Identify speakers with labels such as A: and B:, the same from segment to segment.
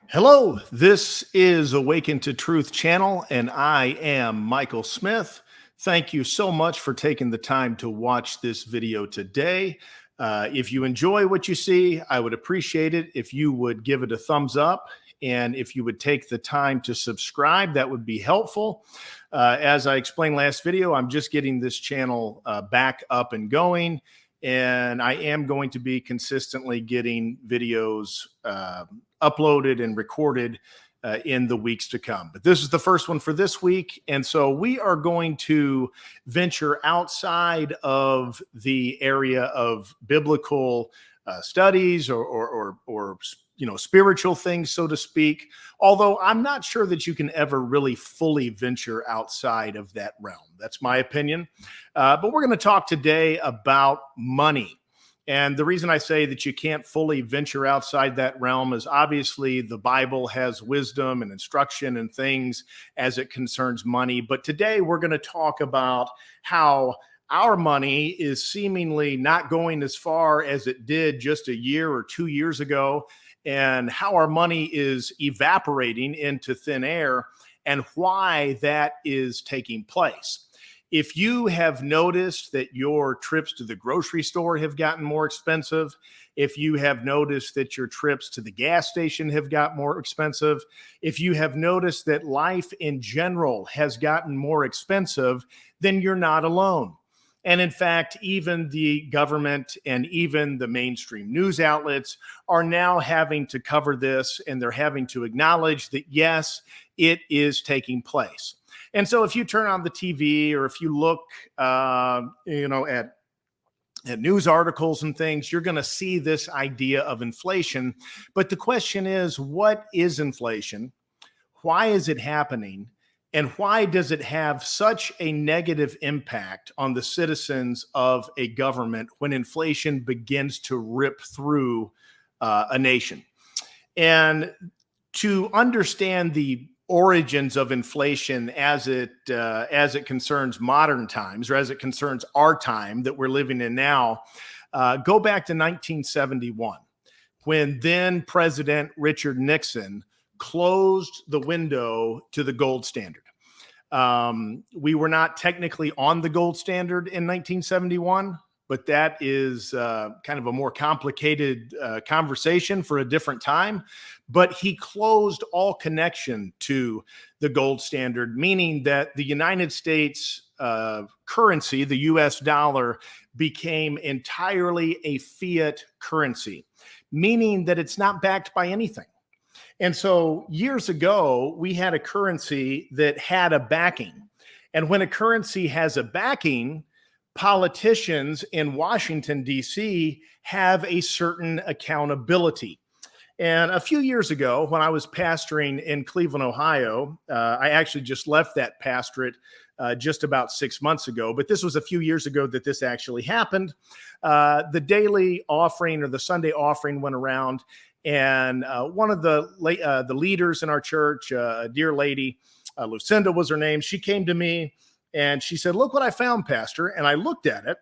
A: Hello, this is Awaken to Truth channel, and I am Michael Smith. Thank you so much for taking the time to watch this video today. If you enjoy what you see, I would appreciate it if you would give it a thumbs up, and if you would take the time to subscribe, that would be helpful. As I explained last video, I'm just getting this channel back up and going, and I am going to be consistently getting videos uploaded and recorded in the weeks to come. But this is the first one for this week. And so we are going to venture outside of the area of biblical studies or spiritual things, so to speak. Although I'm not sure that you can ever really fully venture outside of that realm. That's my opinion. But we're going to talk today about money. And the reason I say that you can't fully venture outside that realm is obviously the Bible has wisdom and instruction and things as it concerns money. But today we're going to talk about how our money is seemingly not going as far as it did just a year or 2 years ago, and how our money is evaporating into thin air and why that is taking place. If you have noticed that your trips to the grocery store have gotten more expensive, if you have noticed that your trips to the gas station have got more expensive, if you have noticed that life in general has gotten more expensive, then you're not alone. And in fact, even the government and even the mainstream news outlets are now having to cover this, and they're having to acknowledge that, yes, it is taking place. And so if you turn on the TV or if you look, at news articles and things, you're going to see this idea of inflation. But the question is, what is inflation? Why is it happening? And why does it have such a negative impact on the citizens of a government when inflation begins to rip through a nation? And to understand the origins of inflation as it concerns modern times, or as it concerns our time that we're living in now, go back to 1971, when then President Richard Nixon closed the window to the gold standard. We were not technically on the gold standard in 1971, but that is kind of a more complicated conversation for a different time. But he closed all connection to the gold standard, meaning that the United States currency, the US dollar, became entirely a fiat currency, meaning that it's not backed by anything. And so years ago, we had a currency that had a backing. And when a currency has a backing, politicians in Washington, D.C. have a certain accountability. And a few years ago, when I was pastoring in Cleveland, Ohio, I actually just left that pastorate just about 6 months ago, but this was a few years ago that this actually happened. The daily offering or the Sunday offering went around, and one of the leaders in our church, a dear lady, Lucinda was her name, she came to me and she said, "Look what I found, Pastor." And I looked at it,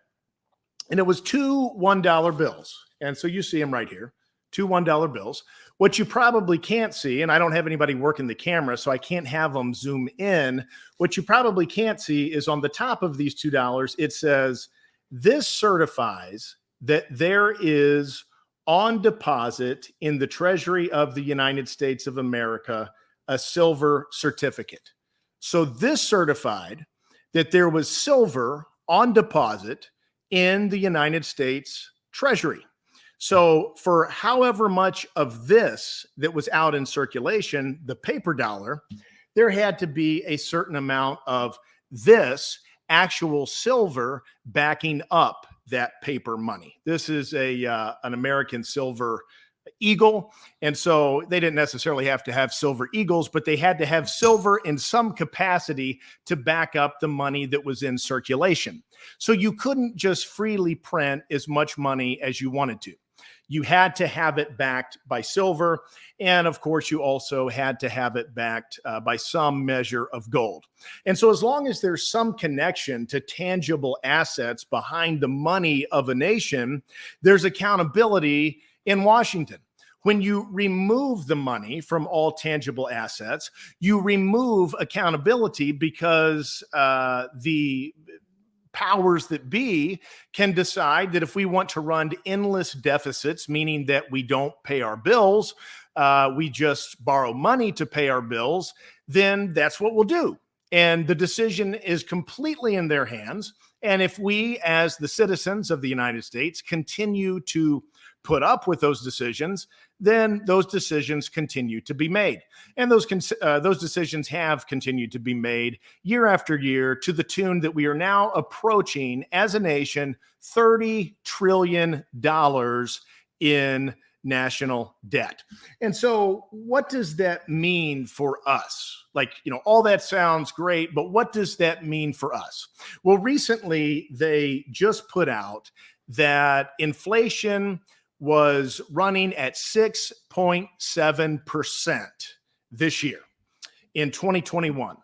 A: and it was two $1 bills. And so you see them right here, two $1 bills. What you probably can't see, and I don't have anybody working the camera, so I can't have them zoom in. What you probably can't see is on the top of these $2, it says, "This certifies that there is on deposit in the Treasury of the United States of America a silver certificate." So this certified that there was silver on deposit in the United States Treasury. So for however much of this that was out in circulation, the paper dollar, there had to be a certain amount of this actual silver backing up that paper money. This is an American silver eagle. And so they didn't necessarily have to have silver eagles, but they had to have silver in some capacity to back up the money that was in circulation. So you couldn't just freely print as much money as you wanted to. You had to have it backed by silver. And of course, you also had to have it backed by some measure of gold. And so as long as there's some connection to tangible assets behind the money of a nation, there's accountability in Washington. When you remove the money from all tangible assets, you remove accountability because the powers that be can decide that if we want to run endless deficits, meaning that we don't pay our bills, we just borrow money to pay our bills, then that's what we'll do. And the decision is completely in their hands. And if we, as the citizens of the United States, continue to put up with those decisions, then those decisions continue to be made. And those decisions have continued to be made year after year to the tune that we are now approaching, as a nation, $30 trillion in national debt. And so what does that mean for us? Like, all that sounds great, but what does that mean for us? Well, recently they just put out that inflation was running at 6.7% this year in 2021.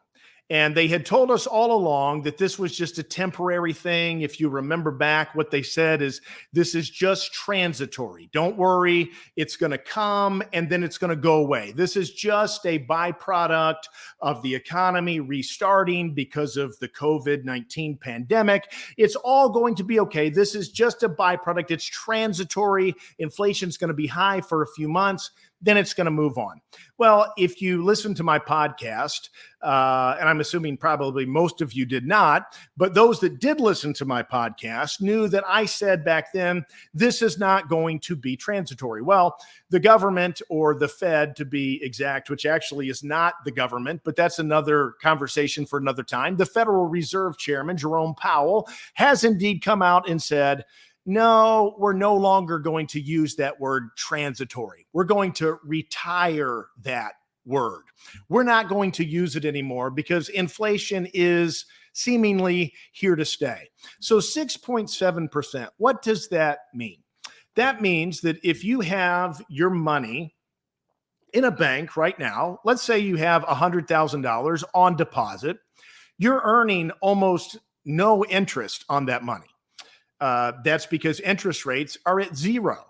A: And they had told us all along that this was just a temporary thing. If you remember back, what they said is, this is just transitory. Don't worry, it's going to come and then it's going to go away. This is just a byproduct of the economy restarting because of the COVID-19 pandemic. It's all going to be okay. This is just a byproduct. It's transitory. Inflation's going to be high for a few months, then it's going to move on. Well, if you listen to my podcast, and I'm assuming probably most of you did not, but those that did listen to my podcast knew that I said back then, this is not going to be transitory. Well, the government, or the Fed to be exact, which actually is not the government, but that's another conversation for another time. The Federal Reserve Chairman, Jerome Powell, has indeed come out and said, no, we're no longer going to use that word transitory. We're going to retire that word. We're not going to use it anymore because inflation is seemingly here to stay. So 6.7%, what does that mean? That means that if you have your money in a bank right now, let's say you have $100,000 on deposit, you're earning almost no interest on that money. That's because interest rates are at zero.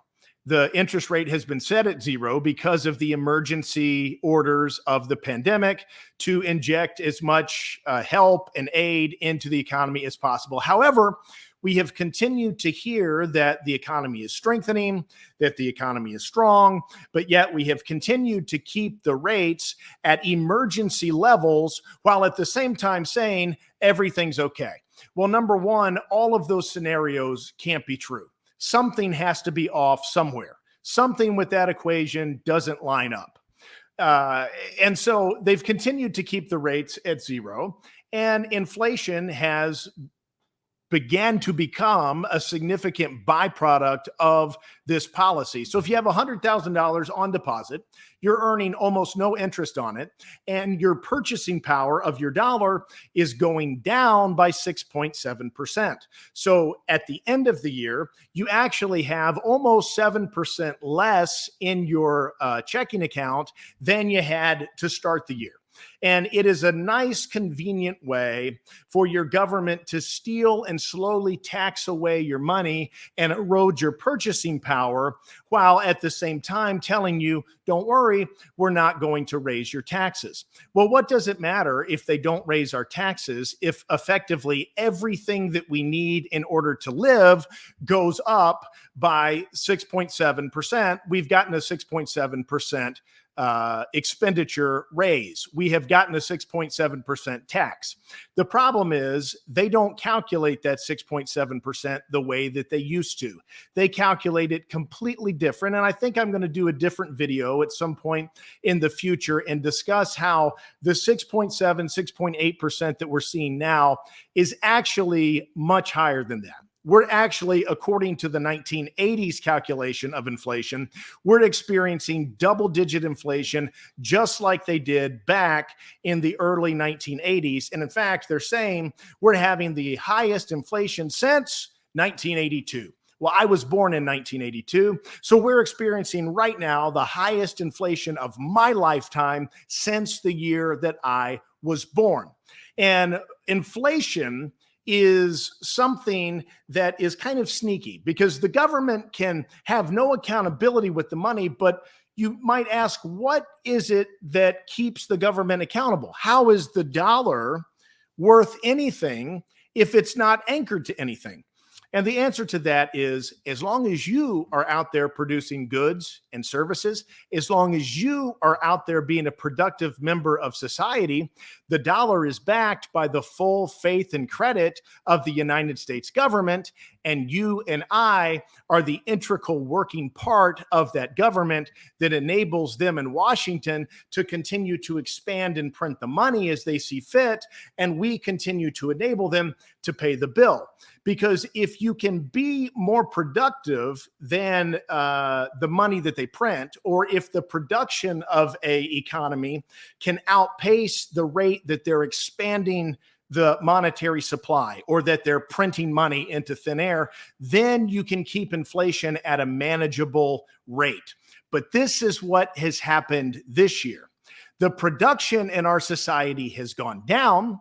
A: The interest rate has been set at zero because of the emergency orders of the pandemic to inject as much help and aid into the economy as possible. However, we have continued to hear that the economy is strengthening, that the economy is strong, but yet we have continued to keep the rates at emergency levels while at the same time saying everything's okay. Well, number one, all of those scenarios can't be true. Something has to be off somewhere. Something with that equation doesn't line up. And so they've continued to keep the rates at zero, and inflation has began to become a significant byproduct of this policy. So if you have $100,000 on deposit, you're earning almost no interest on it, and your purchasing power of your dollar is going down by 6.7%. So at the end of the year, you actually have almost 7% less in your checking account than you had to start the year. And it is a nice, convenient way for your government to steal and slowly tax away your money and erode your purchasing power, while at the same time telling you, don't worry, we're not going to raise your taxes. Well, what does it matter if they don't raise our taxes if effectively everything that we need in order to live goes up by 6.7%? We've gotten a 6.7% expenditure raise. We have gotten a 6.7% tax. The problem is they don't calculate that 6.7% the way that they used to. They calculate it completely different. And I think I'm going to do a different video at some point in the future and discuss how the 6.7, 6.8% that we're seeing now is actually much higher than that. We're actually, according to the 1980s calculation of inflation, we're experiencing double-digit inflation just like they did back in the early 1980s. And in fact, they're saying we're having the highest inflation since 1982. Well, I was born in 1982, so we're experiencing right now the highest inflation of my lifetime since the year that I was born. And inflation is something that is kind of sneaky, because the government can have no accountability with the money, but you might ask, what is it that keeps the government accountable? How is the dollar worth anything if it's not anchored to anything? And the answer to that is, as long as you are out there producing goods and services, as long as you are out there being a productive member of society, the dollar is backed by the full faith and credit of the United States government. And you and I are the integral working part of that government that enables them in Washington to continue to expand and print the money as they see fit. And we continue to enable them to pay the bill. Because if you can be more productive than the money that they print, or if the production of a economy can outpace the rate that they're expanding the monetary supply, or that they're printing money into thin air, then you can keep inflation at a manageable rate. But this is what has happened this year. The production in our society has gone down.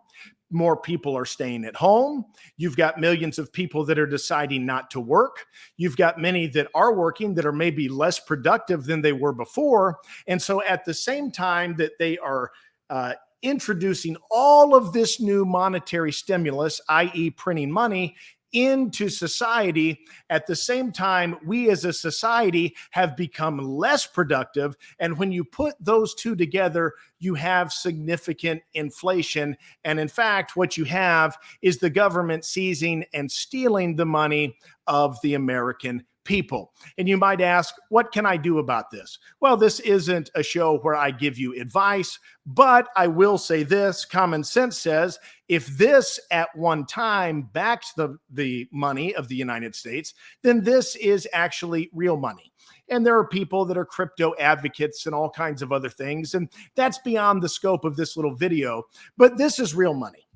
A: More people are staying at home. You've got millions of people that are deciding not to work. You've got many that are working that are maybe less productive than they were before. And so at the same time that they are introducing all of this new monetary stimulus, i.e. printing money, into society, at the same time, we as a society have become less productive. And when you put those two together, you have significant inflation. And in fact, what you have is the government seizing and stealing the money of the American people. And you might ask, what can I do about this? Well, this isn't a show where I give you advice, but I will say this: common sense says, if this at one time backed the money of the United States, then this is actually real money. And there are people that are crypto advocates and all kinds of other things, and that's beyond the scope of this little video. But this is real money.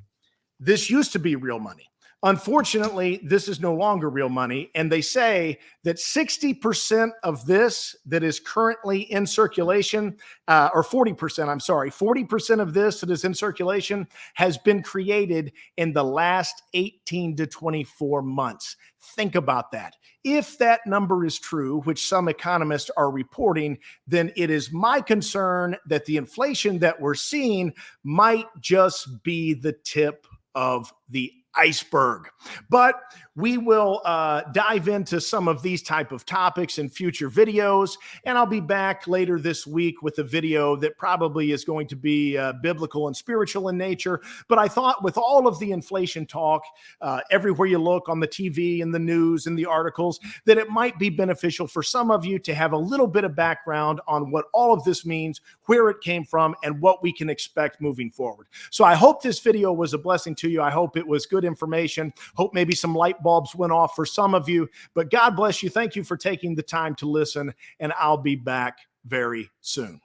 A: This used to be real money. Unfortunately, this is no longer real money. And they say that 60% of this that is currently in circulation, or 40%, I'm sorry, 40% of this that is in circulation has been created in the last 18 to 24 months. Think about that. If that number is true, which some economists are reporting, then it is my concern that the inflation that we're seeing might just be the tip of the iceberg. But we will dive into some of these type of topics in future videos, and I'll be back later this week with a video that probably is going to be biblical and spiritual in nature. But I thought, with all of the inflation talk everywhere you look on the TV and the news and the articles, that it might be beneficial for some of you to have a little bit of background on what all of this means, where it came from, and what we can expect moving forward. So I hope this video was a blessing to you. I hope it was good information. Hope maybe some light bulbs went off for some of you, but God bless you. Thank you for taking the time to listen, and I'll be back very soon.